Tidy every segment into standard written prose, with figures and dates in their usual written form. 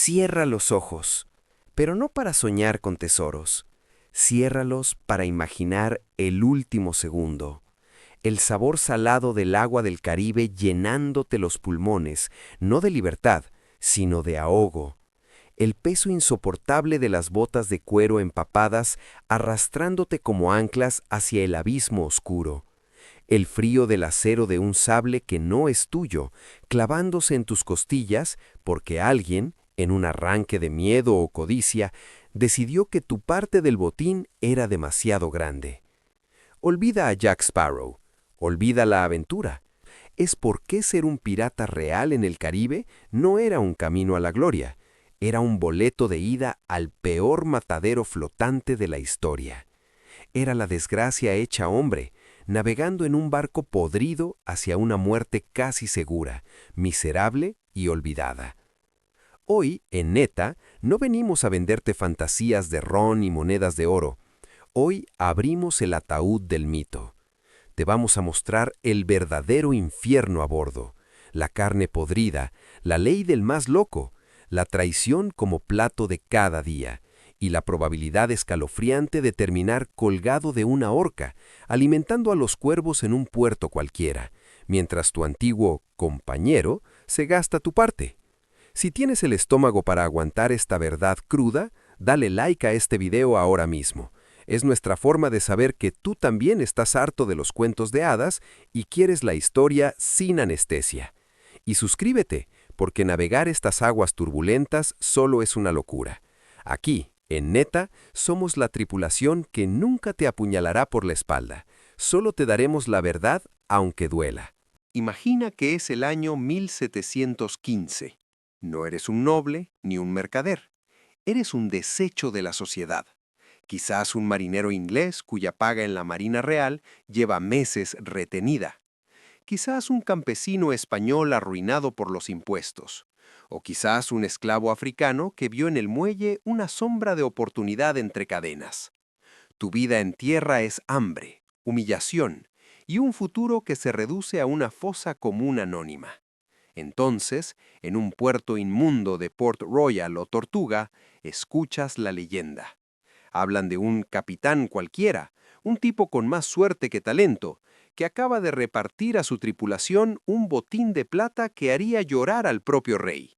Cierra los ojos, pero no para soñar con tesoros. Ciérralos para imaginar el último segundo. El sabor salado del agua del Caribe llenándote los pulmones, no de libertad, sino de ahogo. El peso insoportable de las botas de cuero empapadas arrastrándote como anclas hacia el abismo oscuro. El frío del acero de un sable que no es tuyo, clavándose en tus costillas porque alguien, en un arranque de miedo o codicia, decidió que tu parte del botín era demasiado grande. Olvida a Jack Sparrow, olvida la aventura. Es porque ser un pirata real en el Caribe no era un camino a la gloria, era un boleto de ida al peor matadero flotante de la historia. Era la desgracia hecha hombre, navegando en un barco podrido hacia una muerte casi segura, miserable y olvidada. Hoy, en Neta, no venimos a venderte fantasías de ron y monedas de oro. Hoy abrimos el ataúd del mito. Te vamos a mostrar el verdadero infierno a bordo, la carne podrida, la ley del más loco, la traición como plato de cada día y la probabilidad escalofriante de terminar colgado de una horca, alimentando a los cuervos en un puerto cualquiera, mientras tu antiguo compañero se gasta tu parte. Si tienes el estómago para aguantar esta verdad cruda, dale like a este video ahora mismo. Es nuestra forma de saber que tú también estás harto de los cuentos de hadas y quieres la historia sin anestesia. Y suscríbete, porque navegar estas aguas turbulentas solo es una locura. Aquí, en Neta, somos la tripulación que nunca te apuñalará por la espalda. Solo te daremos la verdad, aunque duela. Imagina que es el año 1715. No eres un noble ni un mercader. Eres un desecho de la sociedad. Quizás un marinero inglés cuya paga en la Marina Real lleva meses retenida. Quizás un campesino español arruinado por los impuestos. O quizás un esclavo africano que vio en el muelle una sombra de oportunidad entre cadenas. Tu vida en tierra es hambre, humillación y un futuro que se reduce a una fosa común anónima. Entonces, en un puerto inmundo de Port Royal o Tortuga, escuchas la leyenda. Hablan de un capitán cualquiera, un tipo con más suerte que talento, que acaba de repartir a su tripulación un botín de plata que haría llorar al propio rey.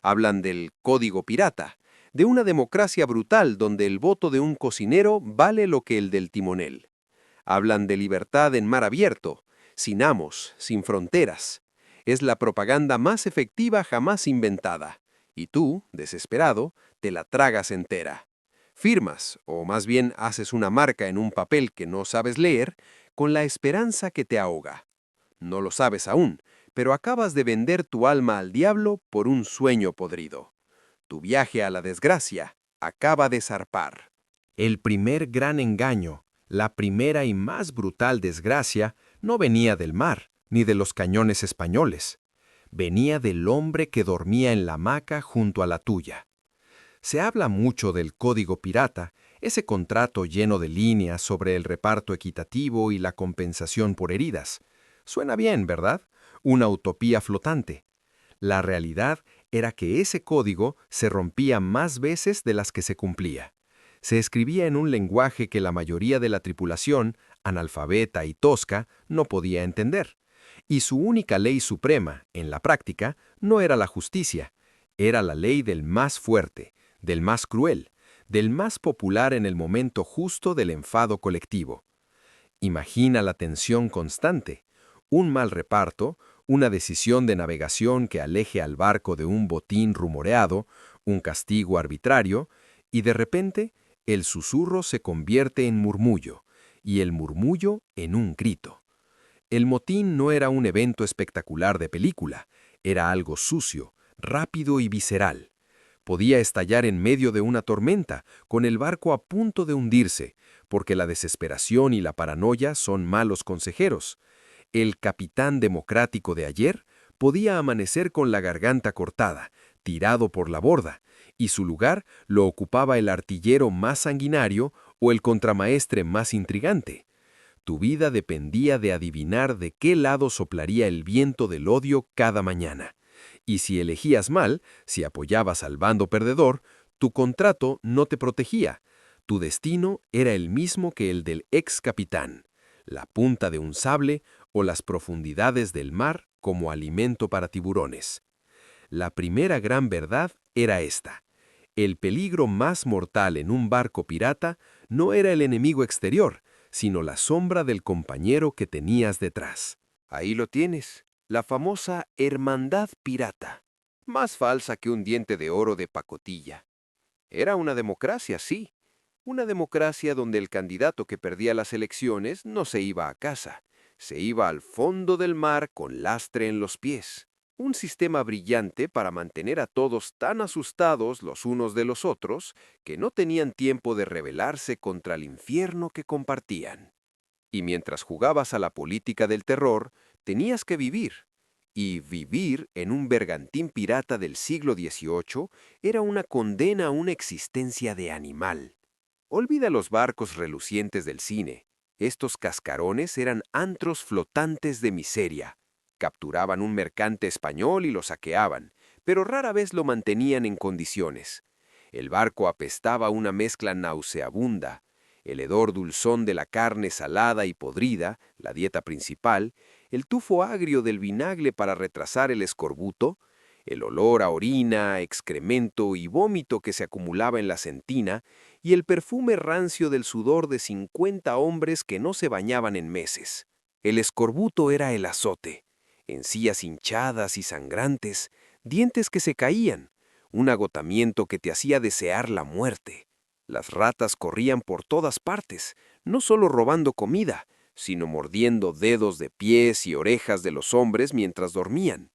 Hablan del código pirata, de una democracia brutal donde el voto de un cocinero vale lo que el del timonel. Hablan de libertad en mar abierto, sin amos, sin fronteras. Es la propaganda más efectiva jamás inventada. Y tú, desesperado, te la tragas entera. Firmas, o más bien haces una marca en un papel que no sabes leer, con la esperanza que te ahoga. No lo sabes aún, pero acabas de vender tu alma al diablo por un sueño podrido. Tu viaje a la desgracia acaba de zarpar. El primer gran engaño, la primera y más brutal desgracia, no venía del mar, ni de los cañones españoles. Venía del hombre que dormía en la hamaca junto a la tuya. Se habla mucho del código pirata, ese contrato lleno de líneas sobre el reparto equitativo y la compensación por heridas. Suena bien, ¿verdad? Una utopía flotante. La realidad era que ese código se rompía más veces de las que se cumplía. Se escribía en un lenguaje que la mayoría de la tripulación, analfabeta y tosca, no podía entender. Y su única ley suprema, en la práctica, no era la justicia, era la ley del más fuerte, del más cruel, del más popular en el momento justo del enfado colectivo. Imagina la tensión constante, un mal reparto, una decisión de navegación que aleje al barco de un botín rumoreado, un castigo arbitrario, y de repente el susurro se convierte en murmullo, y el murmullo en un grito. El motín no era un evento espectacular de película, era algo sucio, rápido y visceral. Podía estallar en medio de una tormenta, con el barco a punto de hundirse, porque la desesperación y la paranoia son malos consejeros. El capitán democrático de ayer podía amanecer con la garganta cortada, tirado por la borda, y su lugar lo ocupaba el artillero más sanguinario o el contramaestre más intrigante. Tu vida dependía de adivinar de qué lado soplaría el viento del odio cada mañana. Y si elegías mal, si apoyabas al bando perdedor, tu contrato no te protegía. Tu destino era el mismo que el del ex capitán, la punta de un sable o las profundidades del mar como alimento para tiburones. La primera gran verdad era esta. El peligro más mortal en un barco pirata no era el enemigo exterior, sino la sombra del compañero que tenías detrás. Ahí lo tienes, la famosa hermandad pirata, más falsa que un diente de oro de pacotilla. Era una democracia, sí, una democracia donde el candidato que perdía las elecciones no se iba a casa, se iba al fondo del mar con lastre en los pies. Un sistema brillante para mantener a todos tan asustados los unos de los otros que no tenían tiempo de rebelarse contra el infierno que compartían. Y mientras jugabas a la política del terror, tenías que vivir. Y vivir en un bergantín pirata del siglo XVIII era una condena a una existencia de animal. Olvida los barcos relucientes del cine. Estos cascarones eran antros flotantes de miseria. Capturaban un mercante español y lo saqueaban, pero rara vez lo mantenían en condiciones. El barco apestaba una mezcla nauseabunda. El hedor dulzón de la carne salada y podrida, la dieta principal, el tufo agrio del vinagre para retrasar el escorbuto, el olor a orina, excremento y vómito que se acumulaba en la sentina, y el perfume rancio del sudor de 50 hombres que no se bañaban en meses. El escorbuto era el azote, encías hinchadas y sangrantes, dientes que se caían, un agotamiento que te hacía desear la muerte. Las ratas corrían por todas partes, no solo robando comida, sino mordiendo dedos de pies y orejas de los hombres mientras dormían.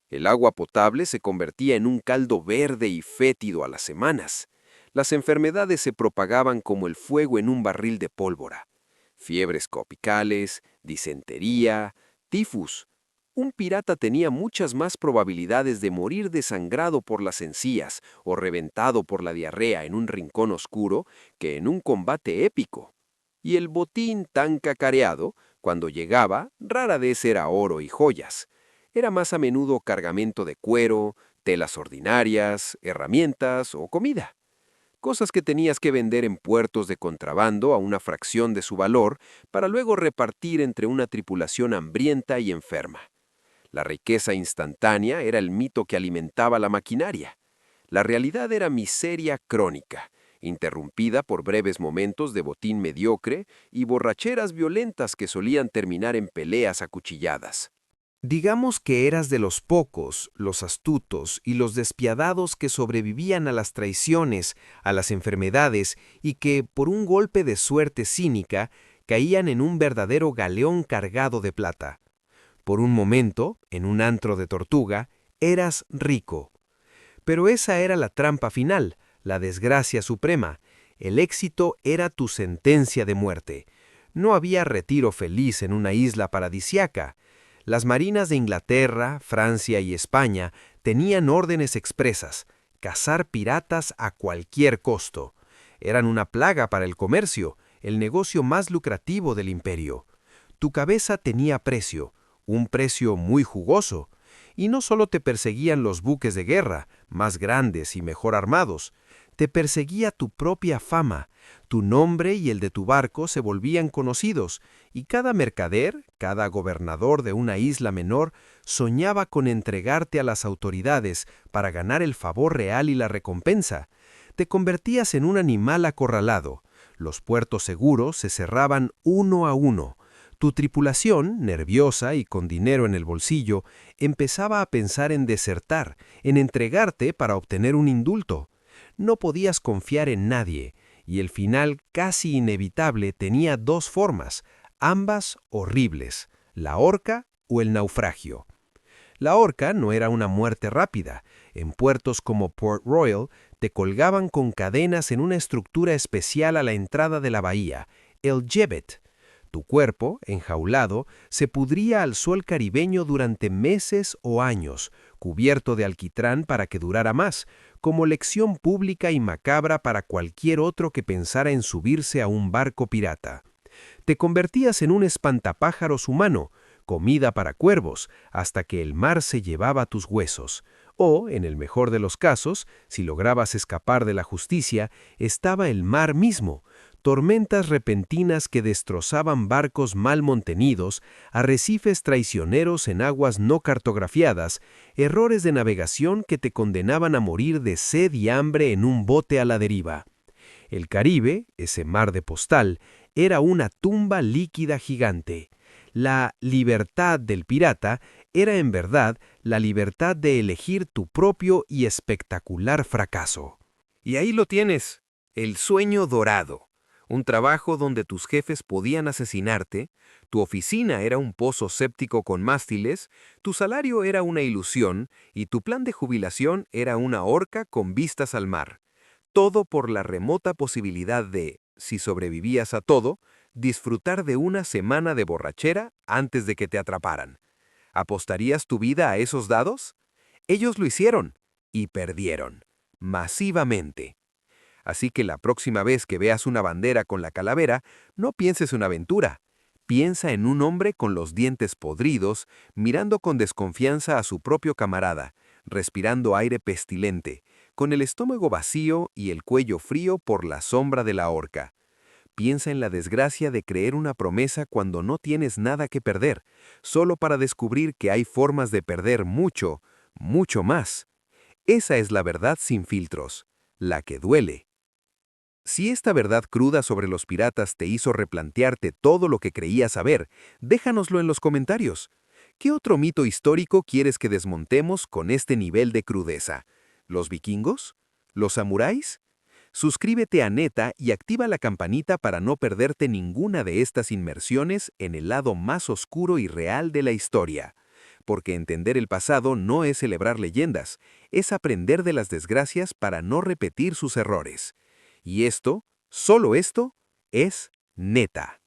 El agua potable se convertía en un caldo verde y fétido a las semanas. Las enfermedades se propagaban como el fuego en un barril de pólvora. Fiebres tropicales, disentería, tifus. Un pirata tenía muchas más probabilidades de morir desangrado por las encías o reventado por la diarrea en un rincón oscuro que en un combate épico. Y el botín tan cacareado, cuando llegaba, rara vez era oro y joyas. Era más a menudo cargamento de cuero, telas ordinarias, herramientas o comida. Cosas que tenías que vender en puertos de contrabando a una fracción de su valor para luego repartir entre una tripulación hambrienta y enferma. La riqueza instantánea era el mito que alimentaba la maquinaria. La realidad era miseria crónica, interrumpida por breves momentos de botín mediocre y borracheras violentas que solían terminar en peleas acuchilladas. Digamos que eras de los pocos, los astutos y los despiadados que sobrevivían a las traiciones, a las enfermedades y que, por un golpe de suerte cínica, caían en un verdadero galeón cargado de plata. Por un momento, en un antro de Tortuga, eras rico. Pero esa era la trampa final, la desgracia suprema. El éxito era tu sentencia de muerte. No había retiro feliz en una isla paradisiaca. Las marinas de Inglaterra, Francia y España tenían órdenes expresas: cazar piratas a cualquier costo. Eran una plaga para el comercio, el negocio más lucrativo del imperio. Tu cabeza tenía precio, un precio muy jugoso. Y no solo te perseguían los buques de guerra, más grandes y mejor armados, te perseguía tu propia fama. Tu nombre y el de tu barco se volvían conocidos, y cada mercader, cada gobernador de una isla menor, soñaba con entregarte a las autoridades para ganar el favor real y la recompensa. Te convertías en un animal acorralado. Los puertos seguros se cerraban uno a uno. Tu tripulación, nerviosa y con dinero en el bolsillo, empezaba a pensar en desertar, en entregarte para obtener un indulto. No podías confiar en nadie, y el final casi inevitable tenía dos formas, ambas horribles: la horca o el naufragio. La horca no era una muerte rápida. En puertos como Port Royal te colgaban con cadenas en una estructura especial a la entrada de la bahía, el gibbet. Tu cuerpo, enjaulado, se pudría al sol caribeño durante meses o años, cubierto de alquitrán para que durara más, como lección pública y macabra para cualquier otro que pensara en subirse a un barco pirata. Te convertías en un espantapájaros humano, comida para cuervos, hasta que el mar se llevaba tus huesos. O, en el mejor de los casos, si lograbas escapar de la justicia, estaba el mar mismo, tormentas repentinas que destrozaban barcos mal mantenidos, arrecifes traicioneros en aguas no cartografiadas, errores de navegación que te condenaban a morir de sed y hambre en un bote a la deriva. El Caribe, ese mar de postal, era una tumba líquida gigante. La libertad del pirata era en verdad la libertad de elegir tu propio y espectacular fracaso. Y ahí lo tienes, el sueño dorado. Un trabajo donde tus jefes podían asesinarte, tu oficina era un pozo séptico con mástiles, tu salario era una ilusión y tu plan de jubilación era una horca con vistas al mar. Todo por la remota posibilidad de, si sobrevivías a todo, disfrutar de una semana de borrachera antes de que te atraparan. ¿Apostarías tu vida a esos dados? Ellos lo hicieron y perdieron, masivamente. Así que la próxima vez que veas una bandera con la calavera, no pienses en una aventura. Piensa en un hombre con los dientes podridos, mirando con desconfianza a su propio camarada, respirando aire pestilente, con el estómago vacío y el cuello frío por la sombra de la horca. Piensa en la desgracia de creer una promesa cuando no tienes nada que perder, solo para descubrir que hay formas de perder mucho, mucho más. Esa es la verdad sin filtros, la que duele. Si esta verdad cruda sobre los piratas te hizo replantearte todo lo que creías saber, déjanoslo en los comentarios. ¿Qué otro mito histórico quieres que desmontemos con este nivel de crudeza? ¿Los vikingos? ¿Los samuráis? Suscríbete a Neta y activa la campanita para no perderte ninguna de estas inmersiones en el lado más oscuro y real de la historia. Porque entender el pasado no es celebrar leyendas, es aprender de las desgracias para no repetir sus errores. Y esto, solo esto, es Neta.